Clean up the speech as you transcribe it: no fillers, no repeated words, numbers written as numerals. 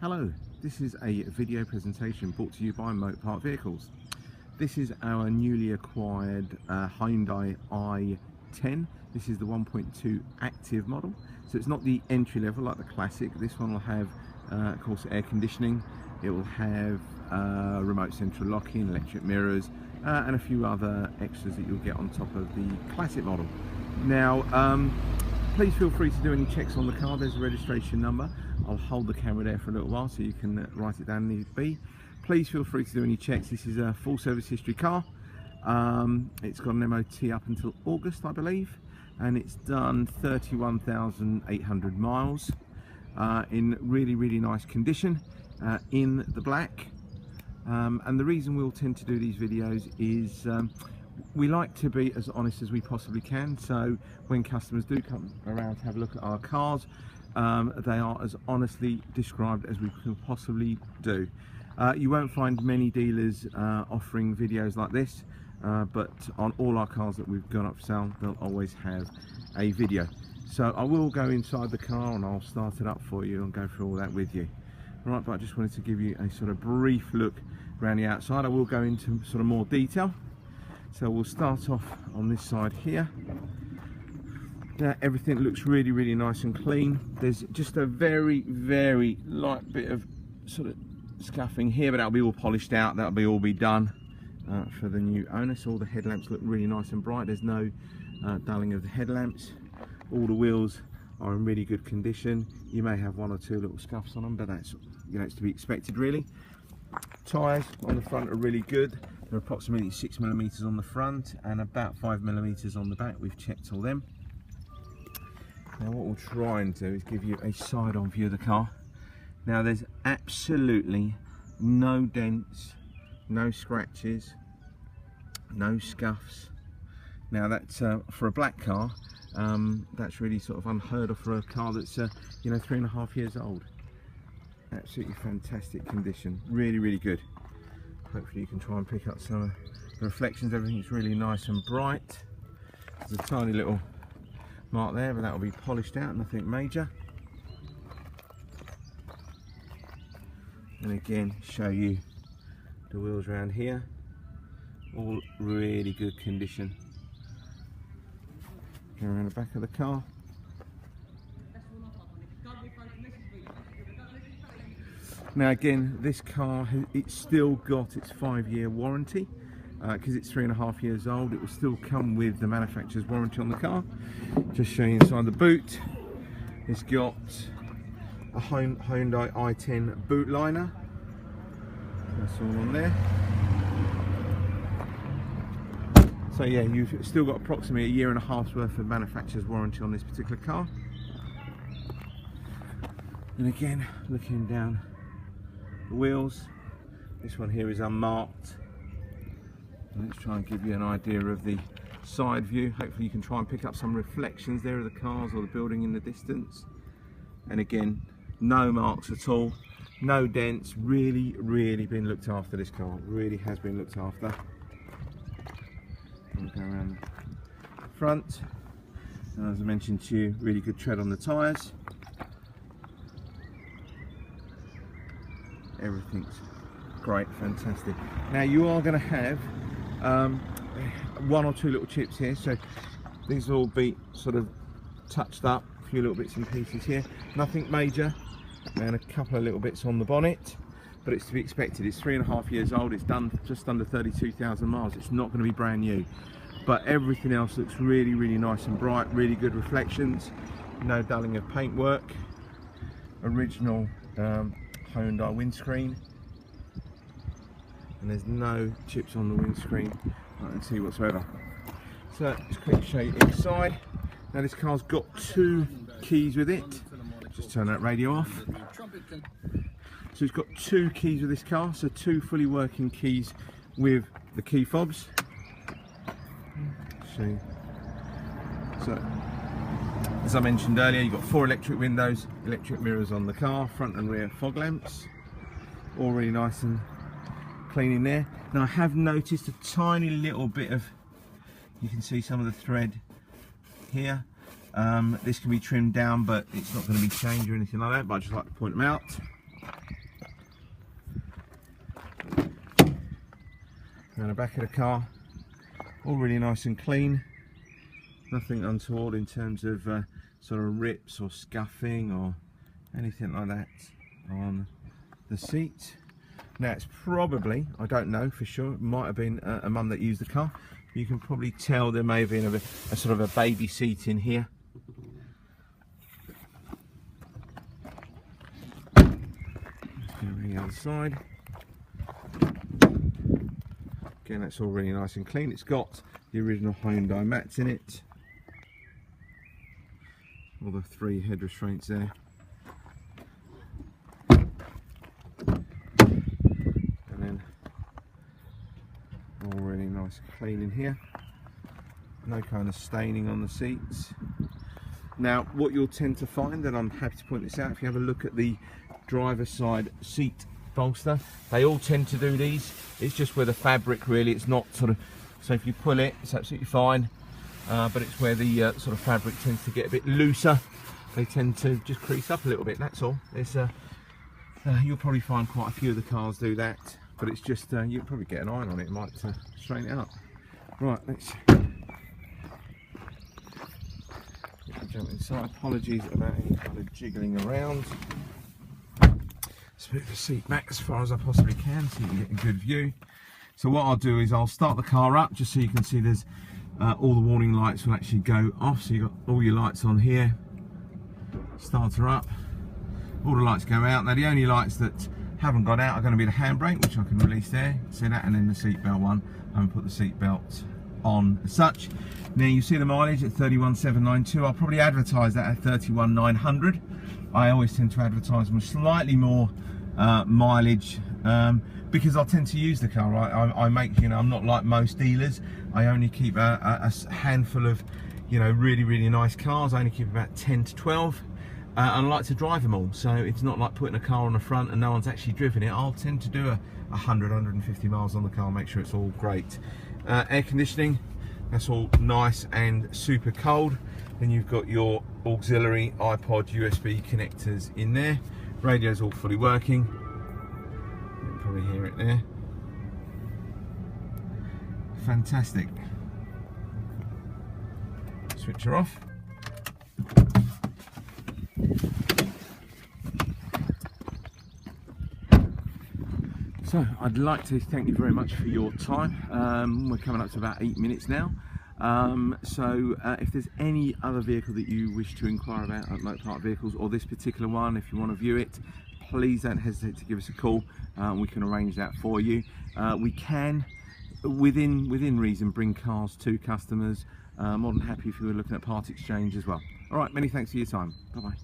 Hello, this is a video presentation brought to you by Motor Park Vehicles. This is our newly acquired Hyundai i10. This is the 1.2 active model, so it's not the entry level like the classic. This one will have of course air conditioning, it will have remote central locking, electric mirrors, and a few other extras that you'll get on top of the classic model. Now please feel free to do any checks on the car. There's a registration number. I'll hold the camera there for a little while so you can write it down if need be. Please feel free to do any checks. This is a full service history car. It's got an MOT up until August, I believe, and it's done 31,800 miles in really nice condition, in the black. And the reason we'll tend to do these videos is we like to be as honest as we possibly can, so when customers do come around to have a look at our cars, they are as honestly described as we can possibly do. You won't find many dealers offering videos like this, but on all our cars that we've got up for sale, they'll always have a video. So I will go inside the car and I'll start it up for you and go through all that with you. Right, but I just wanted to give you a sort of brief look around the outside. I will go into sort of more detail. So we'll start off on this side here. Now everything looks really nice and clean. There's just a very light bit of sort of scuffing here, but that'll be all polished out. That'll all be done for the new owner. So all the headlamps look really nice and bright. There's no dulling of the headlamps. All the wheels are in really good condition. You may have one or two little scuffs on them, but that's, you know, it's to be expected really. Tyres on the front are really good. They're approximately 6mm on the front and about 5mm on the back. We've checked all them. Now what we'll try and do is give you a side-on view of the car. Now there's absolutely no dents, no scratches, no scuffs. Now that's for a black car, that's really sort of unheard of for a car that's you know, 3.5 years old. Absolutely fantastic condition, really good. Hopefully you can try and pick up some of the reflections. Everything's really nice and bright. There's a tiny little mark there, but that will be polished out, nothing major. And again, show you the wheels around here, all really good condition. Go around the back of the car. Now again, this car, it's still got its 5-year warranty, because it's 3.5 years old. It will still come with the manufacturer's warranty on the car. Just showing you inside the boot. It's got a Hyundai i10 boot liner. That's all on there. So yeah, you've still got approximately 1.5 years worth of manufacturer's warranty on this particular car. And again, looking down the wheels, this one here is unmarked. Let's try and give you an idea of the side view. Hopefully you can try and pick up some reflections there of the cars or the building in the distance. And again, no marks at all, no dents. Really been looked after. This car really has been looked after. We'll go around the front, and as I mentioned to you, really good tread on the tyres. Everything's great, fantastic. Now you are going to have one or two little chips here, so these will all be sort of touched up, a few little bits and pieces here, nothing major, and a couple of little bits on the bonnet, but it's to be expected. It's 3.5 years old. It's done just under 32,000 miles. It's not going to be brand new, but everything else looks really nice and bright. Really good reflections, no dulling of paintwork, original Hyundai windscreen, and there's no chips on the windscreen I can see whatsoever. So just quickly show you inside. Now this car's got 2 keys with it. Just turn that radio off. So it's got 2 keys with this car, so 2 fully working keys with the key fobs. So as I mentioned earlier, you've got 4 electric windows, electric mirrors on the car, front and rear fog lamps, all really nice and clean in there. Now I have noticed a tiny little bit of, you can see some of the thread here. This can be trimmed down, but it's not going to be changed or anything like that, but I just like to point them out. Around the back of the car, all really nice and clean. Nothing untoward in terms of sort of rips or scuffing or anything like that on the seat. Now it's probably, I don't know for sure, it might have been a mum that used the car. You can probably tell there may have been a sort of a baby seat in here. Just going to bring the other side. Again, that's all really nice and clean. It's got the original Hyundai mats in it. All the 3 head restraints there. And then all really nice and clean in here. No kind of staining on the seats. Now, what you'll tend to find, and I'm happy to point this out, if you have a look at the driver's side seat bolster, they all tend to do these. It's just where the fabric really, it's not sort of, so if you pull it, it's absolutely fine. But it's where the sort of fabric tends to get a bit looser. They tend to just crease up a little bit, that's all. It's, you'll probably find quite a few of the cars do that, but it's just, you'll probably get an iron on it, it might straighten it up. Right, let's jump inside. Apologies about any kind of jiggling around. Let's move the seat back as far as I possibly can so you can get a good view. So what I'll do is I'll start the car up just so you can see there's all the warning lights will actually go off, so you've got all your lights on here. Start her up, all the lights go out. Now the only lights that haven't gone out are going to be the handbrake, which I can release there, see that, and then the seatbelt one. I haven't put the seatbelt on as such. Now you see the mileage at 31,792. I'll probably advertise that at 31,900. I always tend to advertise with slightly more mileage because I tend to use the car. I make, you know, I'm not like most dealers. I only keep a handful of, you know, really nice cars. I only keep about 10 to 12 and I like to drive them all, so it's not like putting a car on the front and no one's actually driven it. I'll tend to do 100, 150 miles on the car, make sure it's all great. Air conditioning, that's all nice and super cold. Then you've got your auxiliary iPod USB connectors in there. Radio's all fully working. You can probably hear it there. Fantastic. Switch her off. So I'd like to thank you very much for your time. We're coming up to about 8 minutes now. If there's any other vehicle that you wish to inquire about at Motor Park Vehicles, or this particular one, if you want to view it, please don't hesitate to give us a call. We can arrange that for you. We can, within reason, bring cars to customers. More than happy if you were looking at part exchange as well. All right, many thanks for your time. Bye bye.